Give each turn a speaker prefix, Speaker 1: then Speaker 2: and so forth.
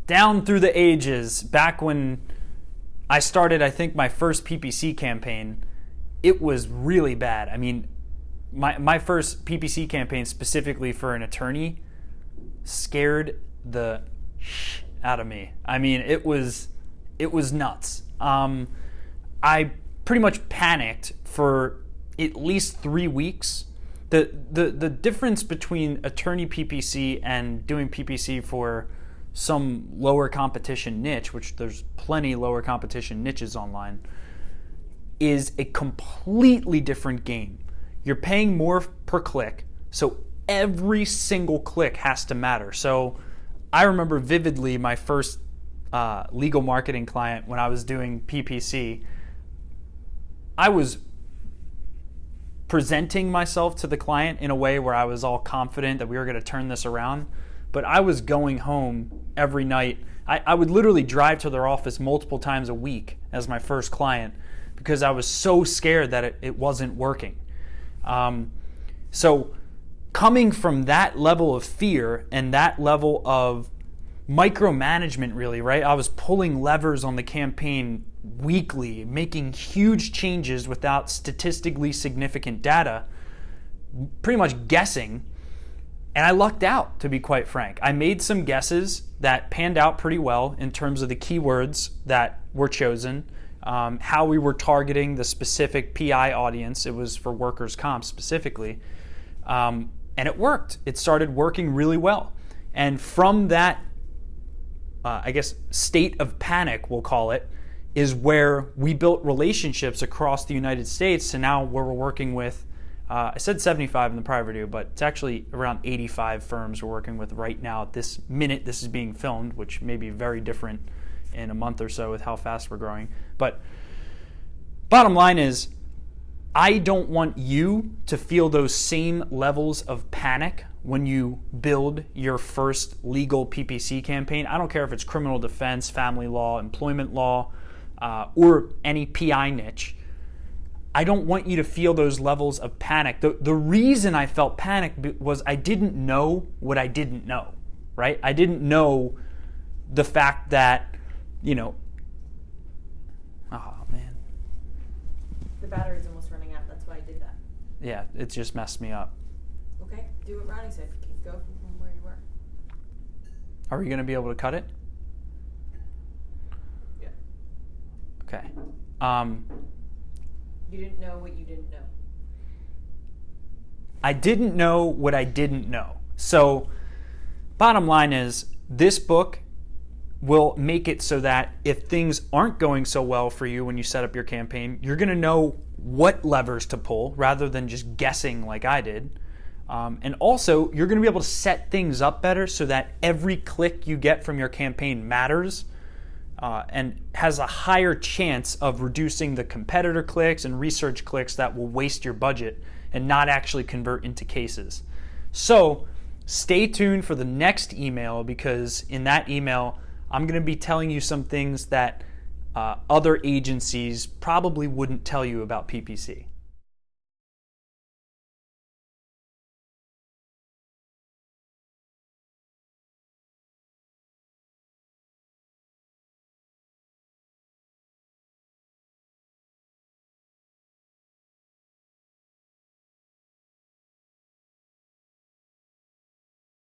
Speaker 1: down through the ages, back when I started, I think, my first PPC campaign, it was really bad. I mean, my first PPC campaign specifically for an attorney scared the out of me. I mean, it was nuts. I pretty much panicked for at least 3 weeks. The difference between attorney PPC and doing PPC for some lower competition niche, which there's plenty lower competition niches online, is a completely different game. You're paying more per click, so every single click has to matter. So I remember vividly my first legal marketing client when I was doing PPC. I was presenting myself to the client in a way where I was all confident that we were going to turn this around, but I was going home every night. I would literally drive to their office multiple times a week as my first client because I was so scared that it wasn't working. So coming from that level of fear and that level of micromanagement, really, right? I was pulling levers on the campaign weekly, making huge changes without statistically significant data, pretty much guessing. And I lucked out, to be quite frank. I made some guesses that panned out pretty well in terms of the keywords that were chosen, how we were targeting the specific PI audience. It was for workers' comp specifically. And it worked. It started working really well. And from that, I guess, state of panic, we'll call it, is where we built relationships across the United States to now where we're working with, I said 75 in the prior video, but it's actually around 85 firms we're working with right now at this minute this is being filmed, which may be very different in a month or so with how fast we're growing. But bottom line is, I don't want you to feel those same levels of panic when you build your first legal PPC campaign. I don't care if it's criminal defense, family law, employment law, or any PI niche. I don't want you to feel those levels of panic. The reason I felt panic was I didn't know what I didn't know, right? I didn't know the fact that, oh man.
Speaker 2: The battery's almost running out, that's why I did that.
Speaker 1: Yeah, it just messed me up.
Speaker 2: Okay, do what Ronnie said. Go from where you were.
Speaker 1: Are we going to be able to cut it?
Speaker 2: Yeah.
Speaker 1: Okay.
Speaker 2: You didn't know what you didn't know.
Speaker 1: I didn't know what I didn't know. So, bottom line is, this book will make it so that if things aren't going so well for you when you set up your campaign, you're going to know what levers to pull rather than just guessing like I did. And also, you're going to be able to set things up better so that every click you get from your campaign matters and has a higher chance of reducing the competitor clicks and research clicks that will waste your budget and not actually convert into cases. So stay tuned for the next email, because in that email, I'm going to be telling you some things that other agencies probably wouldn't tell you about PPC.